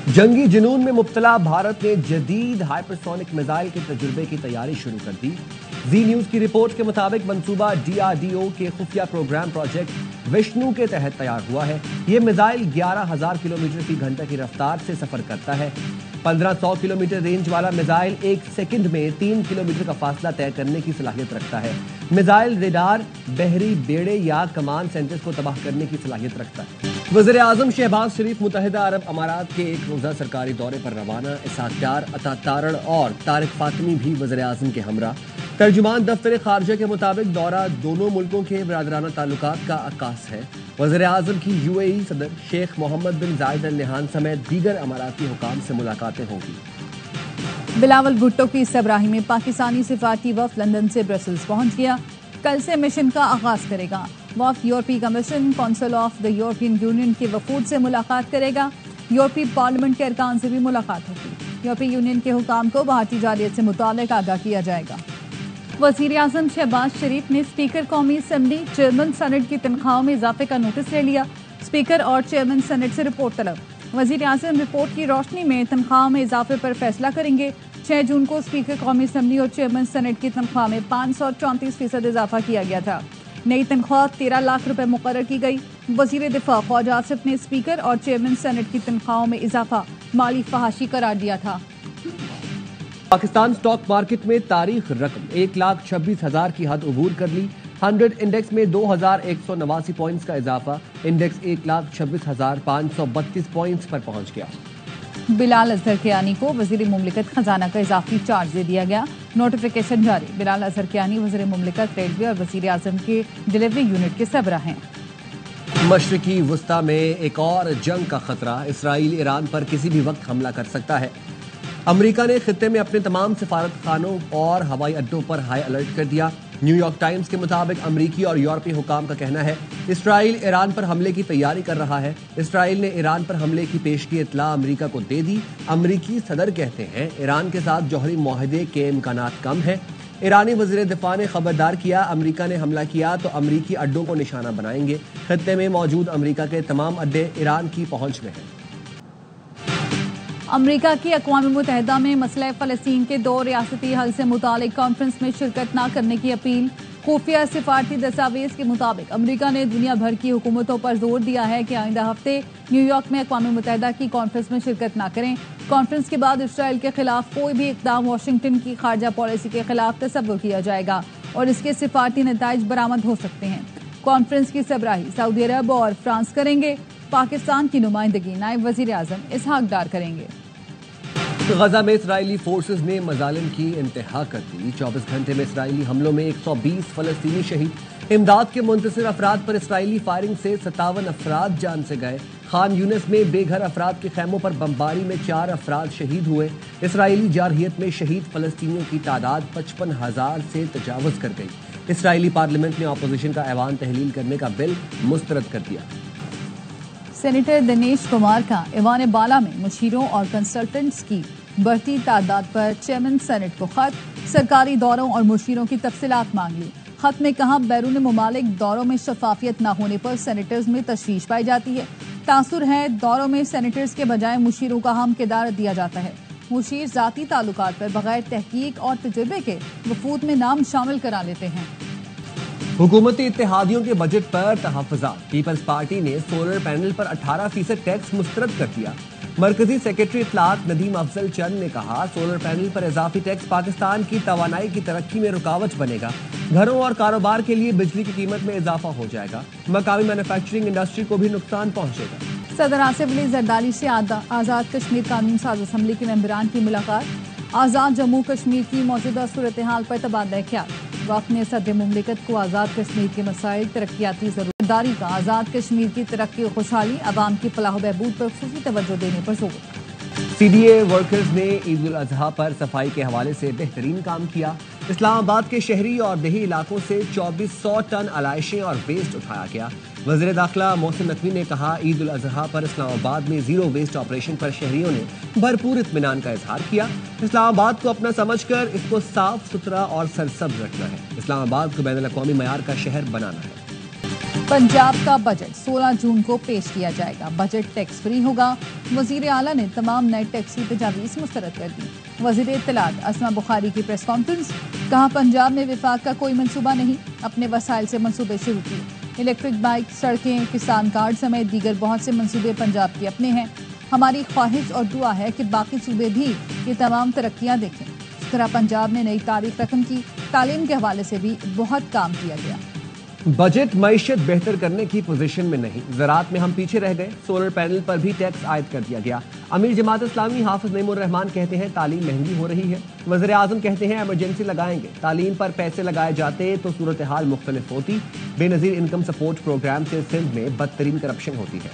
जंगी जुनून में मुब्तला भारत ने जदीद हाइपरसोनिक मिसाइल के तजुर्बे की तैयारी शुरू कर दी। जी न्यूज की रिपोर्ट के मुताबिक मंसूबा DRDO के खुफिया प्रोग्राम प्रोजेक्ट विष्णु के तहत तैयार हुआ है। ये मिसाइल 11,000 किलोमीटर फी घंटे की रफ्तार से सफर करता है। 1500 किलोमीटर रेंज वाला मिसाइल 1 सेकंड में 3 किलोमीटर का फासला तय करने की सलाहियत रखता है। मिसाइल रेडार, बहरी बेड़े या कमांड सेंटर्स को तबाह करने की सलाहियत रखता है। वज़ीर आज़म शहबाज शरीफ मुत्तहिदा अरब अमारात के एक रोज़ा सरकारी दौरे पर रवाना। इसहाक डार, अता तारड़ और तारिक फातिमी भी वज़ीर आज़म के हमरा। तर्जुमान दफ्तर खारजा के मुताबिक दौरा दोनों मुल्कों के बरादराना ताल्लुकात का अक्कास है। वज़ीर आज़म की UAE सदर शेख मोहम्मद बिन जायद अल नहयान समेत दीगर अमाराती हुकाम से मुलाकातें होंगी। बिलावल भुट्टो की सरबराही में पाकिस्तानी सिफारती वफ़द लंदन से ब्रसल्स पहुंच गया। कल से मिशन का आगाज करेगा। वफ़द यूरोपीय commission, council of the European union के वफूद से मुलाकात करेगा। यूरोपीय पार्लियामेंट के अरकान से भी मुलाकात होगी। यूरोपीय यूनियन के हुकाम को भारतीय जालियत से मुताल्लिक आगाह किया जाएगा। वज़ीर आज़म शहबाज शरीफ ने स्पीकर कौमी असम्बली, चेयरमैन सेनेट की तनख्वाहों में इजाफे का नोटिस ले लिया। स्पीकर और चेयरमैन सेनेट से रिपोर्ट तलब। वज़ीर आज़म रिपोर्ट की रोशनी में तनख्वाहों में इजाफे पर फैसला करेंगे। 6 जून को स्पीकर कौमी असम्बली और चेयरमैन सेनेट की तनख्वाह में 534% इजाफा किया गया था। नई तनख्वाह 13 लाख रुपए मुकर्रर की गई। वज़ीर दिफा ख्वाजा आसिफ ने स्पीकर और चेयरमैन सेनेट की तनख्वाहों में इजाफा माली फहाशी करार दिया था। पाकिस्तान स्टॉक मार्केट में तारीख रकम 1,26,000 की हद अबूर कर ली। 100 इंडेक्स में 2,189 पॉइंट्स का इजाफा। इंडेक्स 1,26,532 पॉइंट्स पर पहुंच गया। बिलाल अजहर कियानी को वज़ीर मुमलिकत खजाना का इजाफी चार्ज दे दिया गया। नोटिफिकेशन जारी। बिलाल अजहर कियानी वज़ीर मुमलिकत रेलवे और वज़ीर आज़म के डिलीवरी यूनिट के सरबराह हैं। मशरिकी वस्ता में एक और जंग का खतरा। इसराइल ईरान पर किसी भी वक्त हमला कर सकता है। अमेरिका ने खित्ते में अपने तमाम सिफारत खानों और हवाई अड्डों पर हाई अलर्ट कर दिया। न्यूयॉर्क टाइम्स के मुताबिक अमरीकी और यूरोपीय हुकाम का कहना है इसराइल ईरान पर हमले की तैयारी कर रहा है। इसराइल ने ईरान पर हमले की पेशगी इत्तला अमरीका को दे दी। अमरीकी सदर कहते हैं ईरान के साथ जौहरी मुआहदे के इम्कानात कम है। ईरानी वज़ीर दिफा ने खबरदार किया अमरीका ने हमला किया तो अमरीकी अड्डों को निशाना बनाएंगे। खित्ते में मौजूद अमरीका के तमाम अड्डे ईरान की पहुंच में हैं। अमरीका की अक़वाम मुत्तहिदा में मसला फ़लस्तीन के 2 रियासती हल से मुतालिक कॉन्फ्रेंस में शिरकत न करने की अपील। खुफिया सिफारती दस्तावेज़ के मुताबिक अमरीका ने दुनिया भर की हुकूमतों पर जोर दिया है कि आइंदा हफ्ते न्यूयॉर्क में अक़वाम मुत्तहिदा की कॉन्फ्रेंस में शिरकत न करें। कॉन्फ्रेंस के बाद इसराइल के खिलाफ कोई भी इक़दाम वाशिंगटन की खारजा पॉलिसी के खिलाफ तसव्वुर किया जाएगा और इसके सिफारती नताइज बरामद हो सकते हैं। कॉन्फ्रेंस की सरबराही सऊदी अरब और फ्रांस करेंगे। पाकिस्तान की नुमाइंदगी नायब वज़ीर आज़म इसहाक डार करेंगे। गजा में इसराइली फोर्सेस ने मजालिम की इंतहा कर दी। 24 घंटे में इसराइली हमलों में 120 फलस्तीनी शहीद। इमदाद के मुंतसिर अफराद पर इसराइली फायरिंग से 57 अफराद जान से गए। खान यूनिस में बेघर अफराद के खैमों पर बमबारी में 4 अफराद शहीद हुए। इसराइली जारहियत में शहीद फलस्तीनियों की तादाद 55,000 से तजावज़ कर गई। इसराइली पार्लियामेंट ने अपोजिशन का ऐवान तहलील करने का बिल मुस्तरद कर दिया। सेनेटर दिनेश कुमार का ऐवान बाला में मुशीरों और कंसल्टेंट्स की बढ़ती तादाद पर चेयरमैन सेनेट को खत। सरकारी दौरों और मुशीरों की तफसीलात मांग ली। खत में कहा बैरून मुमालिक दौरों में शफाफियत न होने पर सेनेटर्स में तशवीश पाई जाती है। तासुर है दौरों में सेनेटर्स के बजाय मुशीरों का हम किरदार दिया जाता है। मुशीर जाती ताल्लुकात पर बगैर तहकीक और तजुर्बे के वफूद में नाम शामिल करा लेते हैं। हुकूमती इत्तेहादियों के बजट पर तहफ़्फ़ुज़ात। पीपल्स पार्टी ने सोलर पैनल पर 18% टैक्स मुस्तरद कर दिया। मरकजी सेक्रेटरी इत्तलात नदीम अफजल चंद ने कहा सोलर पैनल पर इजाफी टैक्स पाकिस्तान की तवानाई की तरक्की में रुकावट बनेगा। घरों और कारोबार के लिए बिजली की कीमत में इजाफा हो जाएगा। मकामी मैन्युफैक्चरिंग इंडस्ट्री को भी नुकसान पहुंचेगा। सदर आसिफ अली जरदारी से आज़ाद कश्मीर कानून साज असम्बली के मेंबरान की मुलाकात। आज़ाद जम्मू कश्मीर की मौजूदा सूरत हाल पर तबादला ख्याल। वक्त ने सदर मुमलिकत को आज़ाद कश्मीर के मसाइल, तरक्याती ज़रूरतदारी का आज़ाद कश्मीर की तरक्की, खुशहाली, आवाम की फलाह बहबूद पर खुसूसी तवज्जो देने पर जोर। CDA वर्कर्स ने ईद उल अजहा पर सफाई के हवाले से बेहतरीन काम किया। इस्लामाबाद के शहरी और देही इलाकों से 2400 टन अलाइशें और वेस्ट उठाया गया। वज़ीर दाखिला मोहसिन नकवी ने कहा ईद उल अजहा पर इस्लामाबाद में ज़ीरो वेस्ट ऑपरेशन पर शहरियों ने भरपूर इत्मीनान का इजहार किया। इस्लामाबाद को अपना समझकर इसको साफ सुथरा और सरसब्ज रखना है। इस्लामाबाद को बैनुल अक़वामी मयार का शहर बनाना है। पंजाब का बजट 16 जून को पेश किया जाएगा। बजट टैक्स फ्री होगा। वजीर आला ने तमाम नए टैक्स की तजावीज़ मुस्तरद कर दी। वजीर इत्तलात अस्मा बुखारी की प्रेस कॉन्फ्रेंस, कहा पंजाब में विफाक का कोई मंसूबा नहीं, अपने वसाइल से मंसूबे शुरू किए। इलेक्ट्रिक बाइक, सड़कें, किसान कार्ड समेत दीगर बहुत से मंसूबे पंजाब के अपने हैं। हमारी ख्वाहिश और दुआ है कि बाकी सूबे भी ये तमाम तरक्कियाँ देखें। इस तरह पंजाब ने नई तारीख रकम की। तालीम के हवाले से भी बहुत काम किया गया। बजट मईशत बेहतर करने की पोजीशन में नहीं, ज़राअत में हम पीछे रह गए। सोलर पैनल पर भी टैक्स आयद कर दिया गया। अमीर जमात इस्लामी हाफिज नईमुर रहमान कहते हैं तालीम महंगी हो रही है। वज़ीर आज़म कहते हैं इमरजेंसी लगाएंगे। तालीम पर पैसे लगाए जाते तो सूरत हाल मुख्तलिफ होती। बेनज़ीर इनकम सपोर्ट प्रोग्राम से सिंध में बदतरीन करप्शन होती है।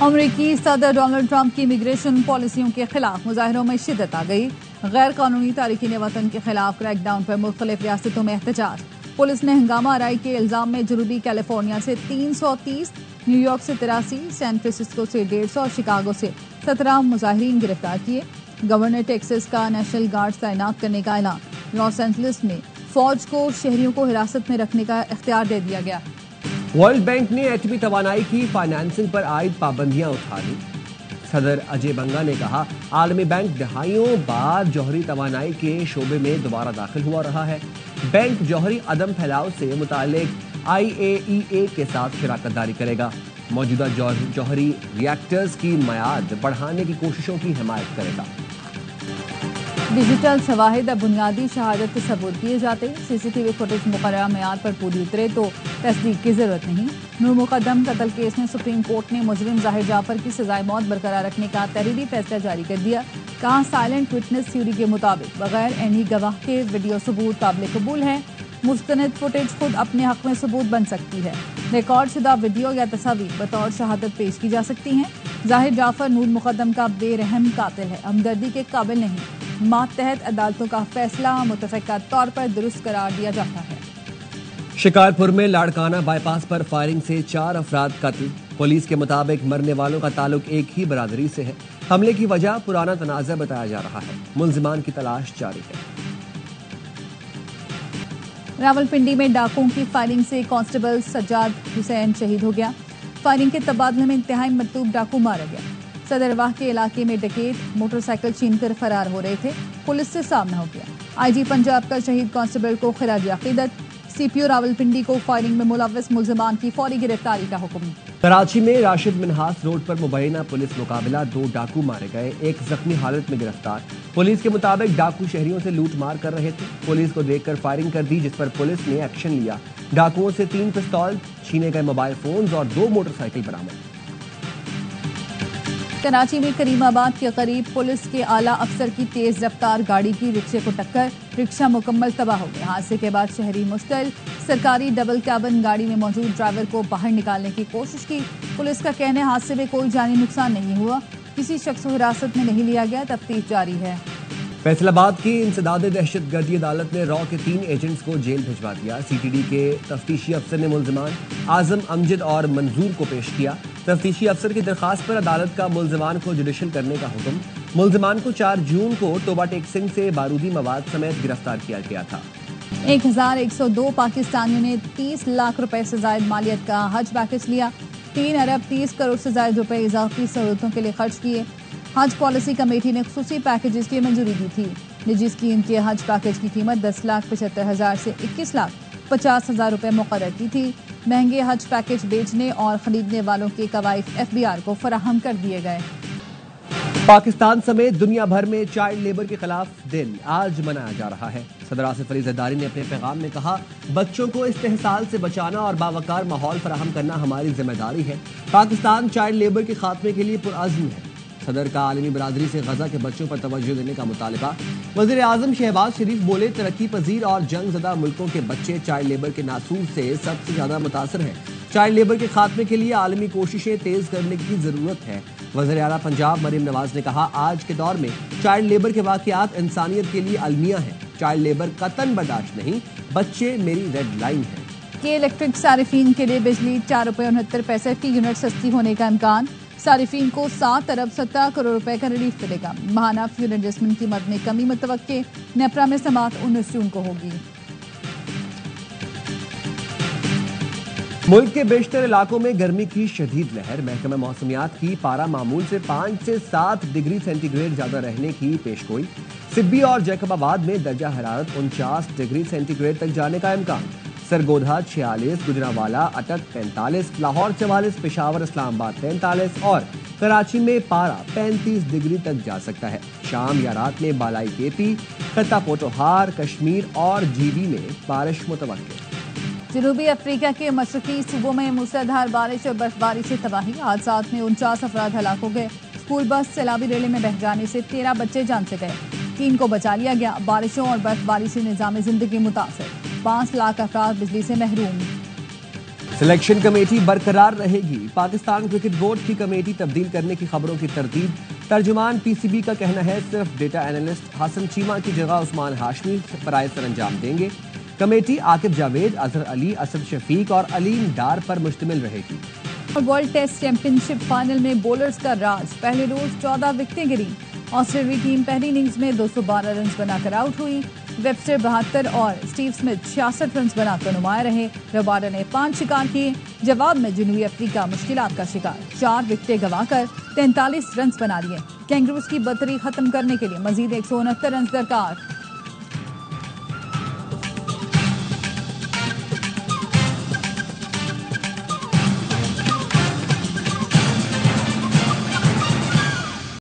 अमरीकी सदर डोनाल्ड ट्रंप की इमिग्रेशन पॉलिसियों के खिलाफ मुजाहिरों में शिद्दत आ गई। गैर कानूनी तारिकीन वतन के खिलाफ क्रैकडाउन पर मुख्तलिफ रियासतों में एहतजाज। पुलिस ने हंगामा आराई के इल्जाम में जनूबी कैलिफोर्निया से 330, न्यूयॉर्क से 83, सैन फ्रांसिस्को से 150 और शिकागो से 17 मुजाहिरीन गिरफ्तार किए। गवर्नर टेक्सास का नेशनल गार्ड तैनात करने का ऐलान। लॉस एंजलिस में फौज को शहरियों को हिरासत में रखने का इख्तियार दे दिया गया। वर्ल्ड बैंक ने एटमी तवानाई की फाइनेंसिंग पर आयद पाबंदियां उठा ली। सदर अजय बंगा ने कहा आलमी बैंक दहाइयों बाद जौहरी तवानाई के शोबे में दोबारा दाखिल हुआ रहा है। बैंक जौहरी अदम फैलाव से मुतालिक IAEA के साथ शराकत दारी करेगा। मौजूदा जौहरी रिएक्टर्स की मयाद बढ़ाने की कोशिशों की हिमायत करेगा। डिजिटल शवाहिद अब बुनियादी शहादत के सबूत किए जाते। CCTV फुटेज मुकर्रर मेयार पर पूरी उतरे तो तस्दीक की जरूरत नहीं। नूर मुकद्दम कत्ल केस में सुप्रीम कोर्ट ने मुजरिम जाहिर जाफर की सजाए मौत बरकरार रखने का तहरीरी फैसला जारी कर दिया। कहा साइलेंट विटनेस थ्योरी के मुताबिक बगैर एनी गवाह के वीडियो सबूत काबिल कबूल है। मुस्तनद फुटेज खुद अपने हक में सबूत बन सकती है। रिकॉर्ड शुदा वीडियो या तस्वीर बतौर शहादत पेश की जा सकती हैं। जाहिर जाफर नूर मुकद्दम का बेरहम कातिल है, हमदर्दी के काबिल नहीं। मातहत अदालतों का फैसला मुतफ़क्का तौर पर दुरुस्त करार दिया जाता है। शिकारपुर में लाड़काना बाईपास पर फायरिंग से 4 अफराद कत्ल। पुलिस के मुताबिक मरने वालों का ताल्लुक एक ही बरादरी से है। हमले की वजह पुराना तनाज़ा बताया जा रहा है। मुल्जिमान की तलाश जारी है। रावलपिंडी में डाकुओं की फायरिंग से कांस्टेबल सज्जाद हुसैन शहीद हो गया। फायरिंग के तबादले में इंतहाई मतलूब डाकू मारा गया। सदरवाह के इलाके में डकैत मोटरसाइकिल छीनकर फरार हो रहे थे, पुलिस से सामना हो गया। IG पंजाब का शहीद कांस्टेबल को खिराज अकीदत। CPO रावलपिंडी को फायरिंग में मुलव्वस मुल्जिमान की फौरी गिरफ्तारी का हुक्म। कराची में राशिद मिन्हास रोड पर मुबैना पुलिस मुकाबला, 2 डाकू मारे गए, एक जख्मी हालत में गिरफ्तार। पुलिस के मुताबिक डाकू शहरियों से लूट मार कर रहे थे। पुलिस को देखकर फायरिंग कर दी, जिस पर पुलिस ने एक्शन लिया। डाकुओं से 3 पिस्तौल, छीने गए मोबाइल फोन्स और 2 मोटरसाइकिल बरामद। कराची में करीमाबाद के करीब पुलिस के आला अफसर की तेज रफ्तार गाड़ी की रिक्शे को टक्कर, रिक्शा मुकम्मल तबाह हो गया। हादसे के बाद शहरी मुश्तल। सरकारी डबल कैबिन गाड़ी में मौजूद ड्राइवर को बाहर निकालने की कोशिश की। पुलिस का कहना है हादसे में कोई जानी नुकसान नहीं हुआ, किसी शख्स को हिरासत में नहीं लिया गया, तफ्तीश जारी है। फैसलाबाद की इंसदाद दहशतगर्दी अदालत ने रॉ के 3 एजेंट्स को जेल भिजवा दिया। CTD के तफ्तीशी अफसर ने मुल्जिमान आजम, अमजद और मंजूर को पेश किया। तफ्तीशी अफसर की दरखास्त पर अदालत का मुल्जिमान को जुडिशल करने का हुक्म। मुल्जिमान को 4 जून को टोबा टेक्सिंग से बारूदी मवाद समेत गिरफ्तार किया गया था। 1102 पाकिस्तानियों ने 30 लाख रुपए से जायद मालियत का हज पैकेज लिया। 3 अरब 30 करोड़ से जायद रुपए इजाफी सहूलतों के लिए खर्च किए। हज पॉलिसी कमेटी ने खुसूसी पैकेजेस की मंजूरी दी थी। निजी स्कीम के हज पैकेज की कीमत 10,75,000 से 21,50,000 रुपए मुकर्रर की थी। महंगे हज पैकेज बेचने और खरीदने वालों के कवायद FBR को फराहम कर दिए गए। पाकिस्तान समेत दुनिया भर में चाइल्ड लेबर के खिलाफ दिन आज मनाया जा रहा है। सदर आसिफ अली जरदारी ने अपने पैगाम में कहा, बच्चों को इस्तेहसाल से बचाना और बावकार माहौल फराहम करना हमारी जिम्मेदारी है। पाकिस्तान चाइल्ड लेबर के खात्मे के लिए पुरअज़्म है। सदर का आलमी बरादरी से गजा के बच्चों पर तवज्जो देने का मुतालबा। वज़ीर आज़म शहबाज शरीफ बोले, तरक्की पजीर और जंग ज़दा मुल्कों के बच्चे चाइल्ड लेबर के नासूर से सबसे ज्यादा मुतासर हैं। चाइल्ड लेबर के खात्मे के लिए आलमी कोशिशें तेज करने की जरूरत है। वज़ीर आला पंजाब मरीम नवाज ने कहा, आज के दौर में चाइल्ड लेबर के वाक़यात इंसानियत के लिए अलमिया है। चाइल्ड लेबर कतन बर्दाश्त नहीं, बच्चे मेरी रेड लाइन है। के इलेक्ट्रिक सारिफीन के लिए बिजली 4 रुपये 69 पैसे फी यूनिट सस्ती होने का इम्कान। सारिफीन को 7 अरब 17 करोड़ रुपए का रिलीफ मिलेगा। माहाना फ्यूल एडजस्टमेंट कीमत में कमी मुतवक्के। नेपरा में समाअत 19 जून को होगी। मुल्क के बेशतर इलाकों में गर्मी की शदीद लहर। महकमा मौसमियात की पारा मामूल से 5 से 7 डिग्री सेंटीग्रेड ज्यादा रहने की पेशगोई। सिब्बी और जैकबाबाद में दर्जा हरारत 49 डिग्री सेंटीग्रेड तक जाने का इम्कान। सरगोधा 46, गुजरांवाला अटक 45, लाहौर 44, पेशावर इस्लामाबाद 43 और कराची में पारा 35 डिग्री तक जा सकता है। शाम या रात में बालाई केपी, खत्ता पोटोहार, कश्मीर और जीबी में बारिश मुतवक्किल। जनूबी अफ्रीका के मशरकी सूबों में मूसलाधार बारिश और बर्फबारी से तबाही। हादसात में 49 अफराद हलाक हो गए। स्कूल बस सैलाबी रेले में बह जाने से 13 बच्चे जान से गए, 3 को बचा लिया गया। बारिशों और बर्फबारी से निजाम जिंदगी मुतासर, 5 लाख अफराद बिजली से महरूम। सिलेक्शन कमेटी बरकरार रहेगी। पाकिस्तान क्रिकेट बोर्ड की कमेटी तब्दील करने की खबरों की तरतीब। तर्जुमान पीसीबी का कहना है सिर्फ डेटा एनालिस्ट हसन चीमा की जगह उस्मान हाशमी फराइज सर अंजाम देंगे। कमेटी आकिब जावेद, अजहर अली, असद शफीक और अलीम डार पर मुश्तमिल रहेगी। वर्ल्ड टेस्ट चैंपियनशिप फाइनल में बॉलर्स का राज। पहले रोज 14 विकेटें गिरी। ऑस्ट्रेलियाई टीम पहली इनिंग्स में 212 रन बनाकर आउट हुई। वेबस्टर 72 और स्टीव स्मिथ 66 रन बनाकर नुमाया रहे। रबाडा ने 5 शिकार किए। जवाब में जनूबी अफ्रीका मुश्किलात का शिकार, 4 विकेटें गंवाकर 43 रन बना लिए। कैंगरूज की बदतरी खत्म करने के लिए मजीद 169 रन दरकार।